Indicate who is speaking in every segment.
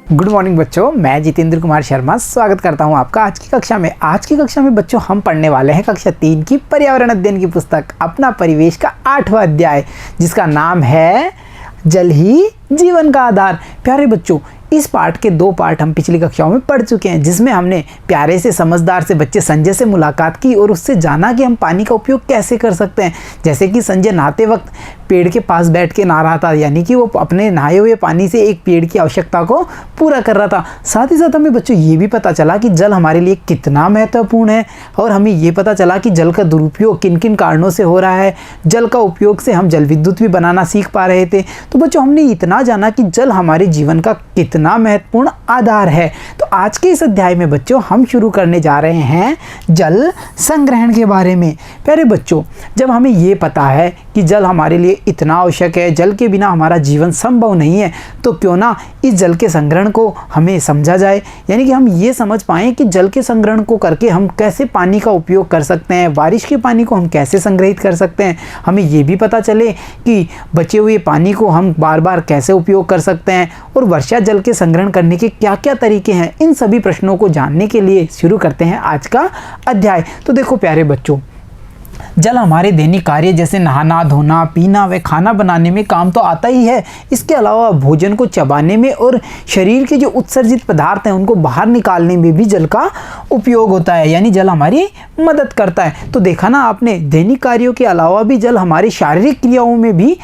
Speaker 1: Good morning बच्चों, मैं जितेंद्र कुमार शर्मा स्वागत करता हूं आपका आज की कक्षा में। आज की कक्षा में बच्चों हम पढ़ने वाले हैं कक्षा 3 की पर्यावरण अध्ययन की पुस्तक अपना परिवेश का 8वां अध्याय, जिसका नाम है जल ही जीवन का आधार। प्यारे बच्चों, इस पाठ के 2 पार्ट हम पिछली कक्षाओं में पढ़ चुके हैं, जिसमें हमने प्यारे से समझदार से बच्चे संजय से मुलाकात की और उससे जाना कि हम पानी का उपयोग कैसे कर सकते हैं। जैसे कि संजय नहाते वक्त पेड़ के पास बैठ के नहा रहा था, यानी कि वो अपने नहाए हुए पानी से एक पेड़ की आवश्यकता को पूरा कर रहा था। साथ ही साथ हमें बच्चों ये भी पता चला कि जल हमारे लिए कितना महत्वपूर्ण है, और हमें ये पता चला कि जल का दुरुपयोग किन किन कारणों से हो रहा है। जल का उपयोग से हम जल विद्युत भी बनाना सीख पा रहे थे। तो बच्चों हमने इतना जाना कि जल हमारे जीवन का कितना महत्वपूर्ण आधार है। तो आज के इस अध्याय में बच्चों हम शुरू करने जा रहे हैं जल संग्रहण के बारे में। प्यारे बच्चों, जब हमें ये पता है कि जल हमारे लिए इतना आवश्यक है, जल के बिना हमारा जीवन संभव नहीं है, तो क्यों ना इस जल के संग्रहण को हमें समझा जाए, यानी कि हम ये समझ पाएँ कि जल के संग्रहण को करके हम कैसे पानी का उपयोग कर सकते हैं, बारिश के पानी को हम कैसे संग्रहित कर सकते हैं। हमें ये भी पता चले कि बचे हुए पानी को हम बार बार कैसे उपयोग कर सकते हैं, और वर्षा जल के संग्रहण करने के क्या क्या तरीके हैं। इन सभी प्रश्नों को जानने के लिए शुरू करते हैं आज का अध्याय। तो देखो प्यारे बच्चों, जल हमारे दैनिक कार्य जैसे नहाना, धोना, पीना व खाना बनाने में काम तो आता ही है। इसके अलावा भोजन को चबाने में और शरीर के जो उत्सर्जित पदार्थ हैं उनको बाहर निकालने में भी जल का उपयोग होता है, यानी जल हमारी मदद करता है। तो देखा ना आपने, दैनिक कार्यों के अलावा भी जल हमारी शारीरिक क्रियाओं में भी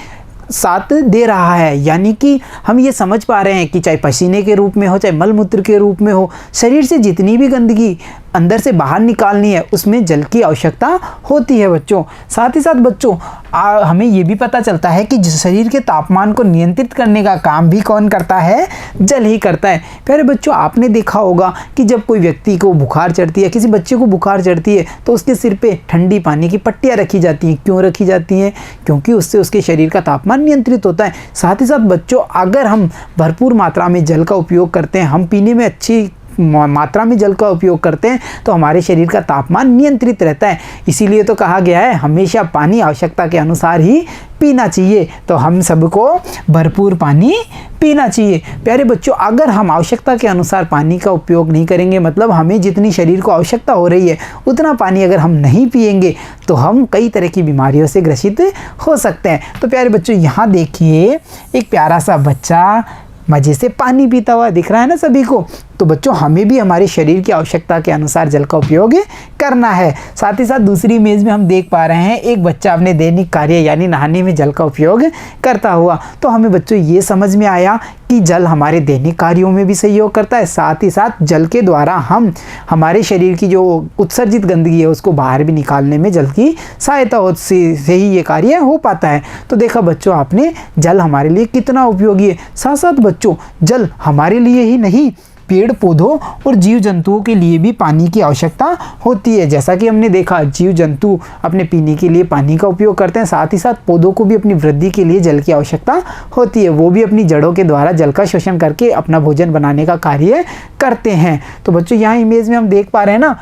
Speaker 1: साथ दे रहा है, यानी कि हम ये समझ पा रहे हैं कि चाहे पसीने के रूप में हो, चाहे मल मूत्र के रूप में हो, शरीर से जितनी भी गंदगी अंदर से बाहर निकालनी है उसमें जल की आवश्यकता होती है बच्चों। साथ ही साथ बच्चों हमें ये भी पता चलता है कि शरीर के तापमान को नियंत्रित करने का काम भी कौन करता है? जल ही करता है। प्यारे बच्चों, आपने देखा होगा कि जब कोई व्यक्ति को बुखार चढ़ती है, किसी बच्चे को बुखार चढ़ती है, तो उसके सिर पे ठंडी पानी की पट्टियाँ रखी जाती हैं। क्यों रखी जाती हैं? क्योंकि उससे उसके शरीर का तापमान नियंत्रित होता है। साथ ही साथ बच्चों, अगर हम भरपूर मात्रा में जल का उपयोग करते हैं, हम पीने में अच्छी मात्रा में जल का उपयोग करते हैं, तो हमारे शरीर का तापमान नियंत्रित रहता है। इसीलिए तो कहा गया है हमेशा पानी आवश्यकता के अनुसार ही पीना चाहिए। तो हम सबको भरपूर पानी पीना चाहिए। प्यारे बच्चों, अगर हम आवश्यकता के अनुसार पानी का उपयोग नहीं करेंगे, मतलब हमें जितनी शरीर को आवश्यकता हो रही है उतना पानी अगर हम नहीं पिएंगे, तो हम कई तरह की बीमारियों से ग्रसित हो सकते हैं। तो प्यारे बच्चों, यहाँ देखिए एक प्यारा सा बच्चा मज़े से पानी पीता हुआ दिख रहा है ना सभी को। तो बच्चों, हमें भी हमारे शरीर की आवश्यकता के अनुसार जल का उपयोग करना है। साथ ही साथ दूसरी इमेज में हम देख पा रहे हैं एक बच्चा अपने दैनिक कार्य यानी नहाने में जल का उपयोग करता हुआ। तो हमें बच्चों ये समझ में आया कि जल हमारे दैनिक कार्यों में भी सहयोग करता है। साथ ही साथ जल के द्वारा हम हमारे शरीर की जो उत्सर्जित गंदगी है उसको बाहर भी निकालने में जल की सहायता से ही ये कार्य हो पाता है। तो देखा बच्चों आपने, जल हमारे लिए कितना उपयोगी है। साथ साथ बच्चों, जल हमारे लिए ही नहीं, पेड़ पौधों और जीव जंतुओं के लिए भी पानी की आवश्यकता होती है। जैसा कि हमने देखा, जीव जंतु अपने पीने के लिए पानी का उपयोग करते हैं। साथ ही साथ पौधों को भी अपनी वृद्धि के लिए जल की आवश्यकता होती है। वो भी अपनी जड़ों के द्वारा जल का शोषण करके अपना भोजन बनाने का कार्य करते हैं। तो बच्चों, यहाँ इमेज में हम देख पा रहे हैं ना,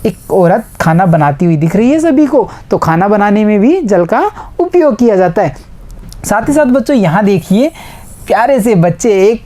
Speaker 1: एक औरत खाना बनाती हुई दिख रही है सभी को। तो खाना बनाने में भी जल का उपयोग किया जाता है। साथ ही साथ बच्चों, यहाँ देखिए प्यारे से बच्चे एक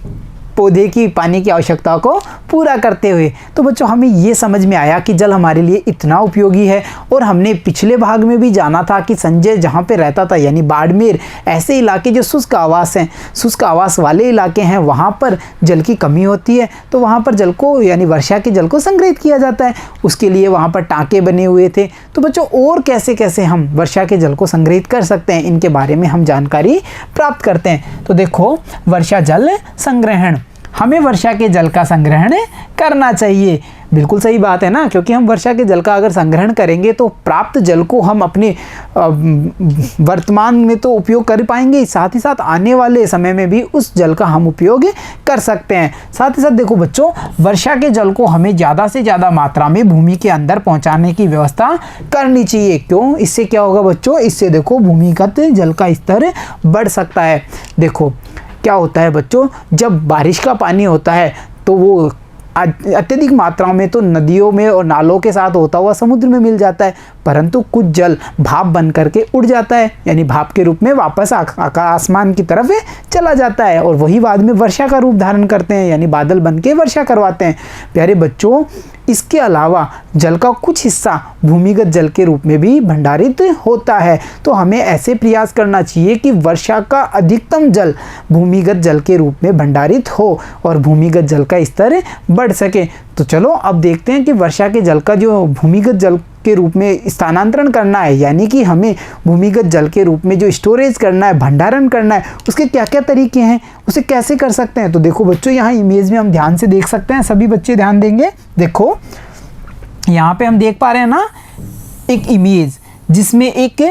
Speaker 1: पौधे की पानी की आवश्यकता को पूरा करते हुए। तो बच्चों, हमें ये समझ में आया कि जल हमारे लिए इतना उपयोगी है। और हमने पिछले भाग में भी जाना था कि संजय जहाँ पे रहता था, यानी बाड़मेर, ऐसे इलाके जो शुष्क आवास हैं, शुष्क आवास वाले इलाके हैं, वहाँ पर जल की कमी होती है। तो वहाँ पर जल को, यानी वर्षा के जल को संग्रहित किया जाता है। उसके लिए वहाँ पर टाँके बने हुए थे। तो बच्चों, और कैसे कैसे हम वर्षा के जल को संग्रहित कर सकते हैं, इनके बारे में हम जानकारी प्राप्त करते हैं। तो देखो, वर्षा जल संग्रहण, हमें वर्षा के जल का संग्रहण करना चाहिए। बिल्कुल सही बात है ना, क्योंकि हम वर्षा के जल का अगर संग्रहण करेंगे तो प्राप्त जल को हम अपने वर्तमान में तो उपयोग कर पाएंगे, साथ ही साथ आने वाले समय में भी उस जल का हम उपयोग कर सकते हैं। साथ ही साथ देखो बच्चों, वर्षा के जल को हमें ज़्यादा से ज़्यादा मात्रा में भूमि के अंदर पहुँचाने की व्यवस्था करनी चाहिए। क्यों? इससे क्या होगा बच्चों, इससे देखो भूमिगत जल का स्तर बढ़ सकता है। देखो क्या होता है बच्चों, जब बारिश का पानी होता है तो वो अत्यधिक मात्राओं में तो नदियों में और नालों के साथ होता हुआ समुद्र में मिल जाता है, परंतु कुछ जल भाप बन करके उड़ जाता है, यानी भाप के रूप में वापस आसमान की तरफ चला जाता है और वही बाद में वर्षा का रूप धारण करते हैं, यानी बादल बन के वर्षा करवाते हैं। प्यारे बच्चों, इसके अलावा जल का कुछ हिस्सा भूमिगत जल के रूप में भी भंडारित होता है। तो हमें ऐसे प्रयास करना चाहिए कि वर्षा का अधिकतम जल भूमिगत जल के रूप में भंडारित हो और भूमिगत जल का स्तर बढ़ सके। तो चलो अब देखते हैं कि वर्षा के जल का जो भूमिगत जल के रूप में स्थानांतरण करना है, यानी कि हमें भूमिगत जल के रूप में जो स्टोरेज करना है, भंडारण करना है, उसके क्या क्या तरीके हैं, उसे कैसे कर सकते हैं। तो देखो बच्चों, यहाँ इमेज में हम ध्यान से देख सकते हैं, सभी बच्चे ध्यान देंगे। देखो यहाँ पे हम देख पा रहे हैं ना एक इमेज, जिसमें एक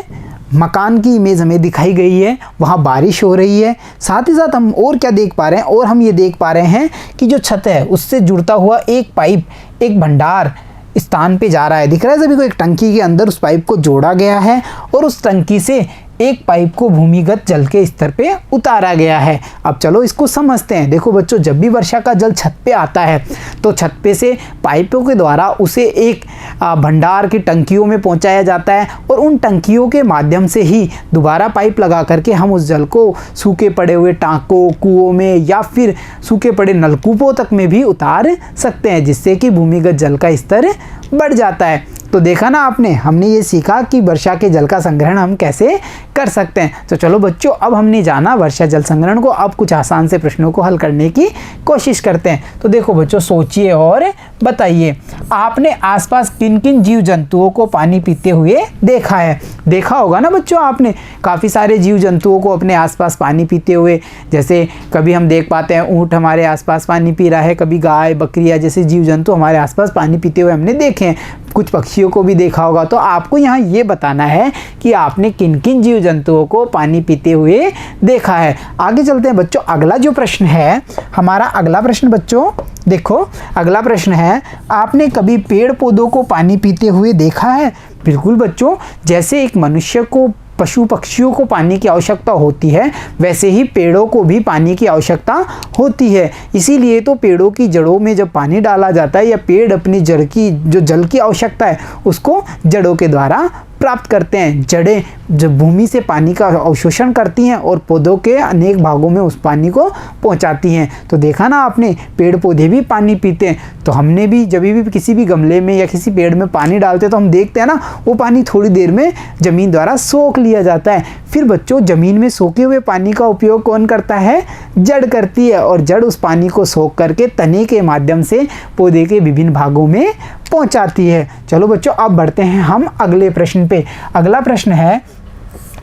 Speaker 1: मकान की इमेज हमें दिखाई गई है, वहाँ बारिश हो रही है। साथ ही साथ हम और क्या देख पा रहे हैं, और हम ये देख पा रहे हैं कि जो छत है उससे जुड़ता हुआ एक पाइप एक भंडार स्थान पे जा रहा है। दिख रहा है सभी को, एक टंकी के अंदर उस पाइप को जोड़ा गया है और उस टंकी से एक पाइप को भूमिगत जल के स्तर पे उतारा गया है। अब चलो इसको समझते हैं। देखो बच्चों, जब भी वर्षा का जल छत पे आता है तो छत पे से पाइपों के द्वारा उसे एक भंडार की टंकियों में पहुंचाया जाता है और उन टंकियों के माध्यम से ही दोबारा पाइप लगा करके हम उस जल को सूखे पड़े हुए टांकों, कुओं में या फिर सूखे पड़े नलकूपों तक में भी उतार सकते हैं, जिससे कि भूमिगत जल का स्तर बढ़ जाता है। तो देखा ना आपने, हमने ये सीखा कि वर्षा के जल का संग्रहण हम कैसे कर सकते हैं। तो चलो बच्चों, अब हमने जाना वर्षा जल संग्रहण को। अब कुछ आसान से प्रश्नों को हल करने की कोशिश करते हैं। तो देखो बच्चों, सोचिए और बताइए, आपने आसपास किन किन जीव जंतुओं को पानी पीते हुए देखा है। देखा होगा ना बच्चों, आपने काफ़ी सारे जीव जंतुओं को अपने आसपास पानी पीते हुए। जैसे कभी हम देख पाते हैं ऊँट हमारे आसपास पानी पी रहा है, कभी गाय, बकरियाँ जैसे जीव जंतु हमारे आसपास पानी पीते हुए हमने देखे हैं। कुछ पक्षियों को भी देखा होगा। तो आपको यहाँ ये बताना है कि आपने किन किन जीव जंतुओं को पानी पीते हुए देखा है। आगे चलते हैं बच्चों। अगला जो प्रश्न है हमारा, अगला प्रश्न बच्चों देखो, अगला प्रश्न है, आपने कभी पेड़ पौधों को पानी पीते हुए देखा है। बिल्कुल बच्चों, जैसे एक मनुष्य को पशु पक्षियों को पानी की आवश्यकता होती है, वैसे ही पेड़ों को भी पानी की आवश्यकता होती है। इसीलिए तो पेड़ों की जड़ों में जब पानी डाला जाता है, या पेड़ अपनी जड़ की जो जल की आवश्यकता है उसको जड़ों के द्वारा प्राप्त करते हैं। जड़ें जब भूमि से पानी का अवशोषण करती हैं और पौधों के अनेक भागों में उस पानी को पहुंचाती हैं। तो देखा ना आपने, पेड़ पौधे भी पानी पीते हैं। तो हमने भी जब भी किसी भी गमले में या किसी पेड़ में पानी डालते हैं तो हम देखते हैं ना, वो पानी थोड़ी देर में ज़मीन द्वारा सोख लिया जाता है। फिर बच्चों, ज़मीन में सोखे हुए पानी का उपयोग कौन करता है? जड़ करती है, और जड़ उस पानी को सोख करके तने के माध्यम से पौधे के विभिन्न भागों में पहुंचाती है। चलो बच्चों, अब बढ़ते हैं हम अगले प्रश्न पे। अगला प्रश्न है,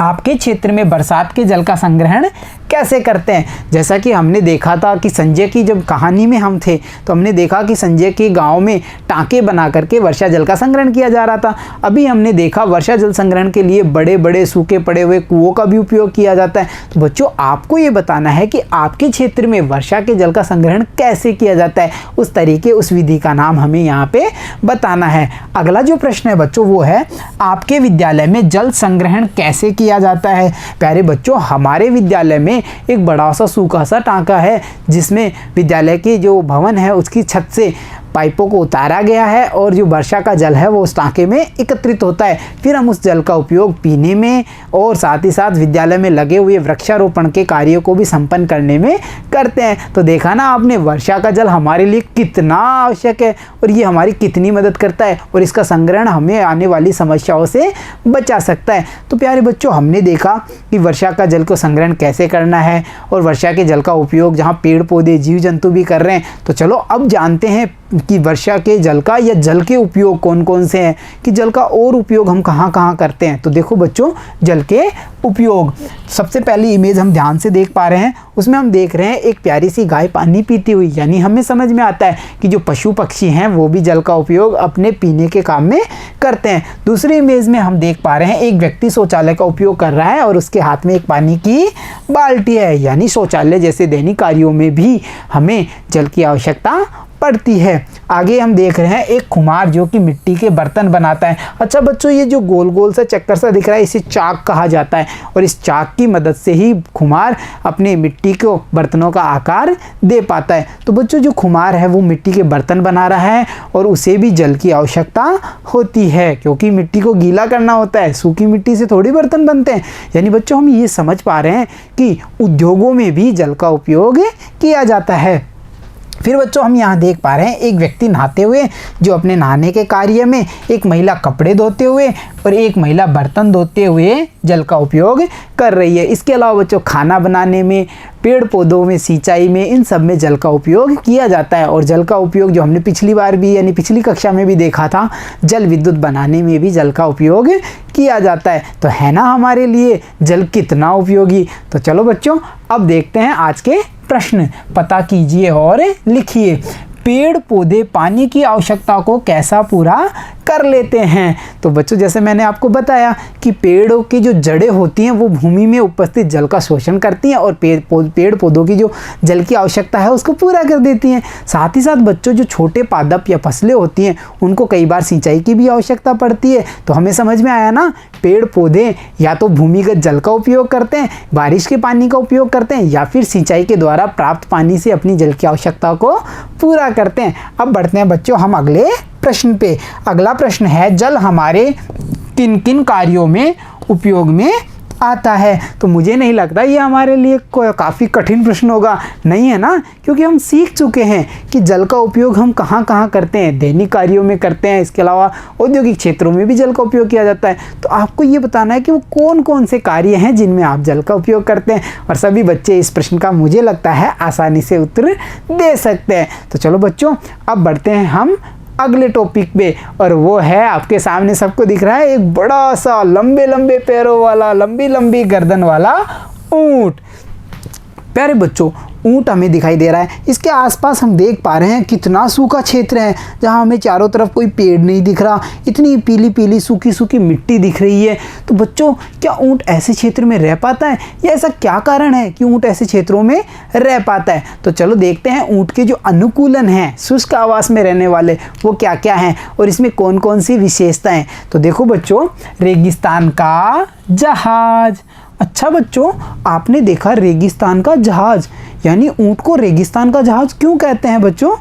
Speaker 1: आपके क्षेत्र में बरसात के जल का संग्रहण कैसे करते हैं। जैसा कि हमने देखा था कि संजय की जब कहानी में हम थे तो हमने देखा कि संजय के गांव में टाँके बना करके वर्षा जल का संग्रहण किया जा रहा था। अभी हमने देखा वर्षा जल संग्रहण के लिए बड़े बड़े सूखे पड़े हुए कुओं का भी उपयोग किया जाता है। तो बच्चों, आपको ये बताना है कि आपके क्षेत्र में वर्षा के जल का संग्रहण कैसे किया जाता है। उस तरीके, उस विधि का नाम हमें यहाँ पे बताना है। अगला जो प्रश्न है बच्चों वो है, आपके विद्यालय में जल संग्रहण कैसे किया जाता है। प्यारे बच्चों, हमारे विद्यालय में एक बड़ा सा सूखा सा टांका है, जिसमें विद्यालय के जो भवन है उसकी छत से पाइपों को उतारा गया है और जो वर्षा का जल है वो उस टाँके में एकत्रित होता है। फिर हम उस जल का उपयोग पीने में और साथ ही साथ विद्यालय में लगे हुए वृक्षारोपण के कार्यों को भी संपन्न करने में करते हैं। तो देखा ना आपने, वर्षा का जल हमारे लिए कितना आवश्यक है और ये हमारी कितनी मदद करता है, और इसका संग्रहण हमें आने वाली समस्याओं से बचा सकता है। तो प्यारे बच्चों, हमने देखा कि वर्षा का जल को संग्रहण कैसे करना है और वर्षा के जल का उपयोग जहाँ पेड़ पौधे जीव जंतु भी कर रहे हैं। तो चलो अब जानते हैं कि वर्षा के जल का या जल के उपयोग कौन कौन से हैं, कि जल का और उपयोग हम कहाँ कहाँ करते हैं। तो देखो बच्चों, जल के उपयोग, सबसे पहली इमेज हम ध्यान से देख पा रहे हैं, उसमें हम देख रहे हैं एक प्यारी सी गाय पानी पीती हुई, यानी हमें समझ में आता है कि जो पशु पक्षी हैं वो भी जल का उपयोग अपने पीने के काम में करते हैं। दूसरी इमेज में हम देख पा रहे हैं एक व्यक्ति शौचालय का उपयोग कर रहा है और उसके हाथ में एक पानी की बाल्टी है, यानी शौचालय जैसे दैनिक कार्यों में भी हमें जल की आवश्यकता पड़ती है। आगे हम देख रहे हैं एक कुम्हार जो कि मिट्टी के बर्तन बनाता है। अच्छा बच्चों, ये जो गोल गोल सा चक्कर सा दिख रहा है इसे चाक कहा जाता है, और इस चाक की मदद से ही कुम्हार अपने मिट्टी को बर्तनों का आकार दे पाता है। तो बच्चों, जो कुम्हार है वो मिट्टी के बर्तन बना रहा है और उसे भी जल की आवश्यकता होती है, क्योंकि मिट्टी को गीला करना होता है, सूखी मिट्टी से थोड़ी बर्तन बनते हैं। यानी बच्चों, हम ये समझ पा रहे हैं कि उद्योगों में भी जल का उपयोग किया जाता है। फिर बच्चों, हम यहाँ देख पा रहे हैं एक व्यक्ति नहाते हुए, जो अपने नहाने के कार्य में एक महिला कपड़े धोते हुए और एक महिला बर्तन धोते हुए जल का उपयोग कर रही है। इसके अलावा बच्चों, खाना बनाने में, पेड़ पौधों में, सिंचाई में, इन सब में जल का उपयोग किया जाता है। और जल का उपयोग जो हमने पिछली बार भी यानी पिछली कक्षा में भी देखा था, जल विद्युत बनाने में भी जल का उपयोग किया जाता है। तो है ना हमारे लिए जल कितना उपयोगी। तो चलो बच्चों, अब देखते हैं आज के प्रश्न, पता कीजिए और लिखिए। पेड़ पौधे पानी की आवश्यकता को कैसा पूरा कर लेते हैं। तो बच्चों, जैसे मैंने आपको बताया कि पेड़ों की जो जड़ें होती हैं वो भूमि में उपस्थित जल का शोषण करती हैं और पेड़ पौधों की जो जल की आवश्यकता है उसको पूरा कर देती हैं। साथ ही साथ बच्चों, जो छोटे पादप या फसलें होती हैं उनको कई बार सिंचाई की भी आवश्यकता पड़ती है। तो हमें समझ में आया ना, पेड़ पौधे या तो भूमिगत जल का उपयोग करते हैं, बारिश के पानी का उपयोग करते हैं, या फिर सिंचाई के द्वारा प्राप्त पानी से अपनी जल की आवश्यकता को पूरा करते हैं। अब बढ़ते हैं बच्चों हम अगले प्रश्न पे। अगला प्रश्न है, जल हमारे किन किन कार्यों में उपयोग में आता है। तो मुझे नहीं लगता ये हमारे लिए काफ़ी कठिन प्रश्न होगा, नहीं है ना, क्योंकि हम सीख चुके हैं कि जल का उपयोग हम कहाँ कहाँ करते हैं। दैनिक कार्यों में करते हैं, इसके अलावा औद्योगिक क्षेत्रों में भी जल का उपयोग किया जाता है। तो आपको ये बताना है कि वो कौन कौन से कार्य हैं जिनमें आप जल का उपयोग करते हैं, और सभी बच्चे इस प्रश्न का मुझे लगता है आसानी से उत्तर दे सकते हैं। तो चलो बच्चों, अब बढ़ते हैं हम अगले टॉपिक पे, और वो है आपके सामने सबको दिख रहा है एक बड़ा सा लंबे लंबे पैरों वाला, लंबी लंबी गर्दन वाला ऊंट। प्यारे बच्चों, ऊंट हमें दिखाई दे रहा है। इसके आसपास हम देख पा रहे हैं कितना सूखा क्षेत्र है, जहां हमें चारों तरफ कोई पेड़ नहीं दिख रहा, इतनी पीली पीली सूखी सूखी मिट्टी दिख रही है। तो बच्चों, क्या ऊंट ऐसे क्षेत्र में रह पाता है, या ऐसा क्या कारण है कि ऊंट ऐसे क्षेत्रों में रह पाता है। तो चलो देखते हैं ऊंट के जो अनुकूलन हैं शुष्क आवास में रहने वाले, वो क्या क्या हैं और इसमें कौन कौन सी विशेषताएं। तो देखो बच्चों, रेगिस्तान का जहाज। अच्छा बच्चों, आपने देखा रेगिस्तान का जहाज, यानी ऊंट को रेगिस्तान का जहाज क्यों कहते हैं बच्चों?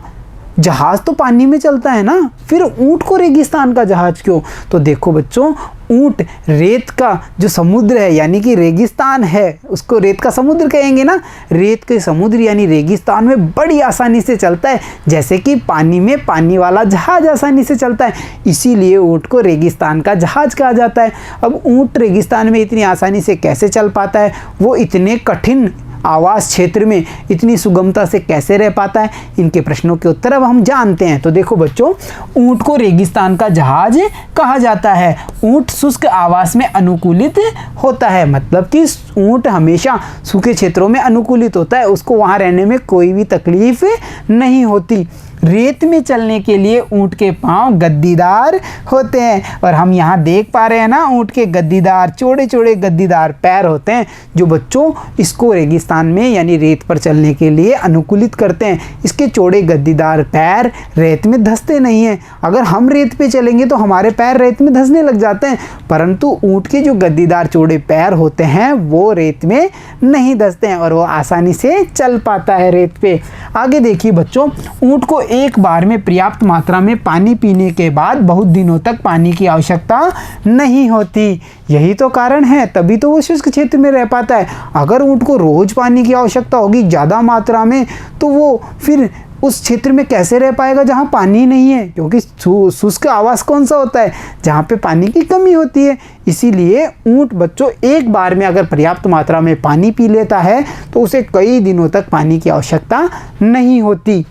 Speaker 1: जहाज तो पानी में चलता है ना, फिर ऊंट को रेगिस्तान का जहाज क्यों? तो देखो बच्चों, ऊंट रेत का जो समुद्र है यानी कि रेगिस्तान है, उसको रेत का समुद्र कहेंगे ना, रेत के समुद्र यानी रेगिस्तान में बड़ी आसानी से चलता है, जैसे कि पानी में पानी वाला जहाज आसानी से चलता है, इसीलिए ऊंट को रेगिस्तान का जहाज कहा जाता है। अब ऊंट रेगिस्तान में इतनी आसानी से कैसे चल पाता है, वो इतने कठिन आवास क्षेत्र में इतनी सुगमता से कैसे रह पाता है, इनके प्रश्नों के उत्तर अब हम जानते हैं। तो देखो बच्चों, ऊंट को रेगिस्तान का जहाज कहा जाता है। ऊंट शुष्क आवास में अनुकूलित होता है, मतलब कि ऊंट हमेशा सूखे क्षेत्रों में अनुकूलित होता है, उसको वहाँ रहने में कोई भी तकलीफ नहीं होती। रेत में चलने के लिए ऊंट के पांव गद्दीदार होते हैं, और हम यहाँ देख पा रहे हैं ना, ऊंट के गद्दीदार चौड़े चौड़े गद्दीदार पैर होते हैं, जो बच्चों इसको रेगिस्तान में यानी रेत पर चलने के लिए अनुकूलित करते हैं। इसके चौड़े गद्दीदार पैर रेत में धंसते नहीं हैं। अगर हम रेत पे चलेंगे तो हमारे पैर रेत में धंसने लग जाते हैं, परंतु ऊंट के जो गद्दीदार चौड़े पैर होते हैं वो रेत में नहीं धंसते हैं और वो आसानी से चल पाता है रेत पे। आगे देखिए बच्चों, ऊंट को एक बार में पर्याप्त मात्रा में पानी पीने के बाद बहुत दिनों तक पानी की आवश्यकता नहीं होती। यही तो कारण है, तभी तो वो शुष्क क्षेत्र में रह पाता है। अगर ऊंट को रोज पानी की आवश्यकता होगी ज़्यादा मात्रा में, तो वो फिर उस क्षेत्र में कैसे रह पाएगा जहाँ पानी नहीं है, क्योंकि शुष्क आवास कौन सा होता है, जहाँ पे पानी की कमी होती है। इसीलिए ऊंट बच्चों एक बार में अगर पर्याप्त मात्रा में पानी पी लेता है तो उसे कई दिनों तक पानी की आवश्यकता नहीं होती।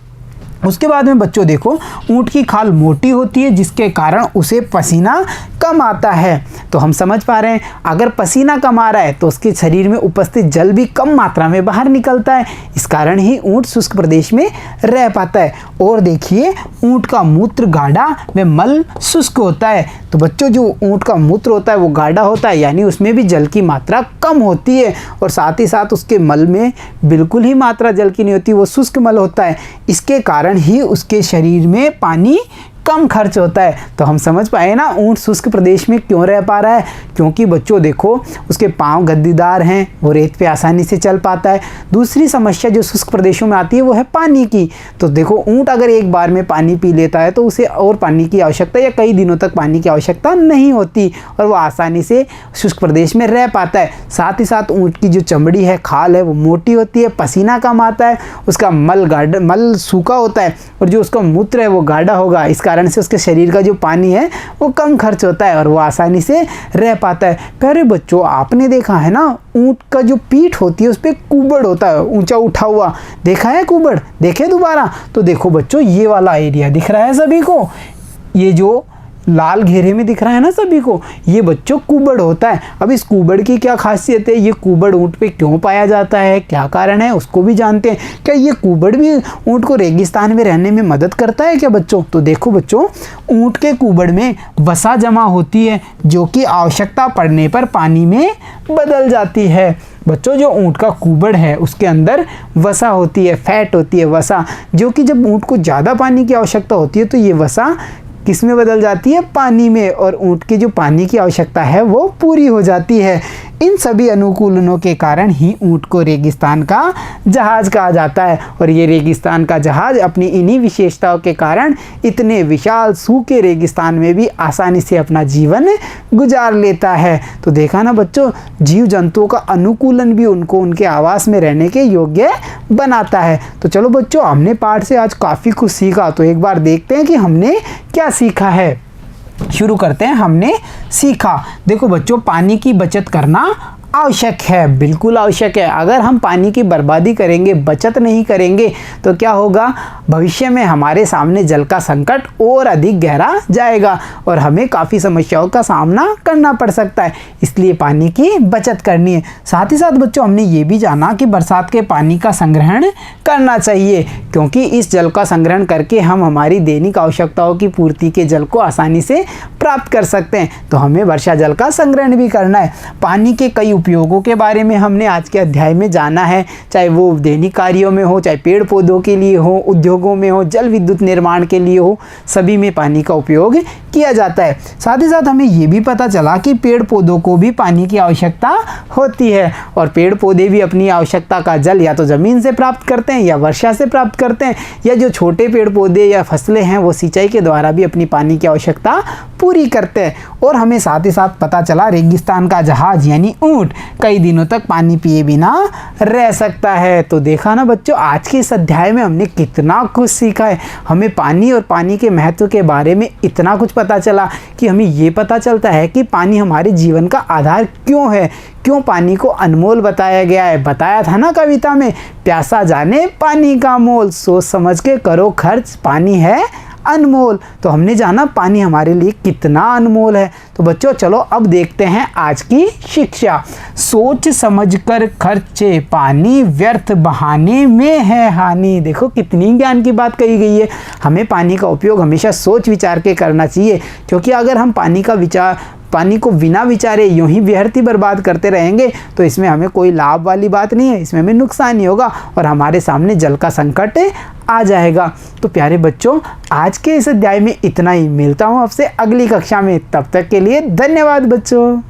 Speaker 1: उसके बाद में बच्चों देखो, ऊंट की खाल मोटी होती है, जिसके कारण उसे पसीना कम आता है। तो हम समझ पा रहे हैं, अगर पसीना कम आ रहा है तो उसके शरीर में उपस्थित जल भी कम मात्रा में बाहर निकलता है, इस कारण ही ऊंट शुष्क प्रदेश में रह पाता है। और देखिए, ऊंट का मूत्र गाढ़ा व मल शुष्क होता है। तो बच्चों, जो ऊंट का मूत्र होता है वो गाढ़ा होता है, यानी उसमें भी जल की मात्रा कम होती है, और साथ ही साथ उसके मल में बिल्कुल ही मात्रा जल की नहीं होती, वो शुष्क मल होता है। इसके कारण कारण ही उसके शरीर में पानी कम खर्च होता है। तो हम समझ पाए ना ऊंट शुष्क प्रदेश में क्यों रह पा रहा है, क्योंकि बच्चों देखो उसके पांव गद्दीदार हैं, वो रेत पे आसानी से चल पाता है। दूसरी समस्या जो शुष्क प्रदेशों में आती है वो है पानी की। तो देखो ऊंट अगर एक बार में पानी पी लेता है तो उसे और पानी की आवश्यकता या कई दिनों तक पानी की आवश्यकता नहीं होती और वो आसानी से शुष्क प्रदेश में रह पाता है। साथ ही साथ ऊंट की जो चमड़ी है, खाल है, वो मोटी होती है, पसीना कम आता है, उसका मल सूखा होता है और जो उसका मूत्र है वो गाढ़ा होगा। इस कारण से उसके शरीर का जो पानी है वो कम खर्च होता है और वो आसानी से रह पाता है। प्यारे बच्चों, आपने देखा है ना ऊंट का जो पीठ होती है उस पर कुबड़ होता है, ऊंचा उठा हुआ। देखा है कुबड़? देखे दोबारा? तो देखो बच्चों, ये वाला एरिया दिख रहा है सभी को, ये जो लाल घेरे में दिख रहा है ना सभी को, ये बच्चों कुबड़ होता है। अब इस कुबड़ की क्या खासियत है, ये कुबड़ ऊंट पे क्यों पाया जाता है, क्या कारण है, उसको भी जानते हैं। क्या ये कुबड़ भी ऊंट को रेगिस्तान में रहने में मदद करता है क्या बच्चों? तो देखो बच्चों, ऊंट के कुबड़ में वसा जमा होती है जो कि आवश्यकता पड़ने पर पानी में बदल जाती है। बच्चों, जो ऊंट का कुबड़ है उसके अंदर वसा होती है, फैट होती है, वसा, जो कि जब ऊंट को ज़्यादा पानी की आवश्यकता होती है तो ये वसा किस में बदल जाती है? पानी में, और ऊंट की जो पानी की आवश्यकता है वो पूरी हो जाती है। इन सभी अनुकूलनों के कारण ही ऊंट को रेगिस्तान का जहाज कहा जाता है और ये रेगिस्तान का जहाज अपनी इन्हीं विशेषताओं के कारण इतने विशाल सूखे रेगिस्तान में भी आसानी से अपना जीवन गुजार लेता है। तो देखा ना बच्चों, जीव जंतुओं का अनुकूलन भी उनको उनके आवास में रहने के योग्य बनाता है। तो चलो बच्चों, हमने पाठ से आज काफ़ी कुछ सीखा, तो एक बार देखते हैं कि हमने क्या सीखा है। शुरू करते हैं। हमने सीखा, देखो बच्चों, पानी की बचत करना आवश्यक है, बिल्कुल आवश्यक है। अगर हम पानी की बर्बादी करेंगे, बचत नहीं करेंगे तो क्या होगा? भविष्य में हमारे सामने जल का संकट और अधिक गहरा जाएगा और हमें काफ़ी समस्याओं का सामना करना पड़ सकता है। इसलिए पानी की बचत करनी है। साथ ही साथ बच्चों, हमने ये भी जाना कि बरसात के पानी का संग्रहण करना चाहिए, क्योंकि इस जल का संग्रहण करके हम हमारी दैनिक आवश्यकताओं की पूर्ति के जल को आसानी से प्राप्त कर सकते हैं। तो हमें वर्षा जल का संग्रहण भी करना है। पानी के कई उपयोगों के बारे में हमने आज के अध्याय में जाना है, चाहे वो दैनिक कार्यों में हो, चाहे पेड़ पौधों के लिए हो, उद्योगों में हो, जल विद्युत निर्माण के लिए हो, सभी में पानी का उपयोग किया जाता है। साथ ही साथ हमें ये भी पता चला कि पेड़ पौधों को भी पानी की आवश्यकता होती है और पेड़ पौधे भी अपनी आवश्यकता का जल या तो ज़मीन से प्राप्त करते हैं या वर्षा से प्राप्त करते हैं, या जो छोटे पेड़ पौधे या फसलें हैं वो सिंचाई के द्वारा भी अपनी पानी की आवश्यकता पूरी करते हैं। और हमें साथ ही साथ पता चला रेगिस्तान का जहाज यानी ऊंट कई दिनों तक पानी पिए बिना रह सकता है। तो देखा ना बच्चों, आज के इस अध्याय में हमने कितना कुछ सीखा है। हमें पानी और पानी के महत्व के बारे में इतना कुछ पता चला कि हमें ये पता चलता है कि पानी हमारे जीवन का आधार क्यों है, क्यों पानी को अनमोल बताया गया है। बताया था ना कविता में, प्यासा जाने पानी का मोल, सोच समझ के करो खर्च, पानी है अनमोल। तो हमने जाना पानी हमारे लिए कितना अनमोल है। तो बच्चों चलो अब देखते हैं आज की शिक्षा। सोच समझकर खर्चे पानी, व्यर्थ बहाने में है हानि। देखो कितनी ज्ञान की बात कही गई है। हमें पानी का उपयोग हमेशा सोच विचार के करना चाहिए, क्योंकि अगर हम पानी को बिना विचारे यूं ही व्यर्थ ही बर्बाद करते रहेंगे तो इसमें हमें कोई लाभ वाली बात नहीं है, इसमें हमें नुकसान ही होगा और हमारे सामने जल का संकट आ जाएगा। तो प्यारे बच्चों, आज के इस अध्याय में इतना ही। मिलता हूँ आपसे अगली कक्षा में, तब तक के लिए धन्यवाद बच्चों।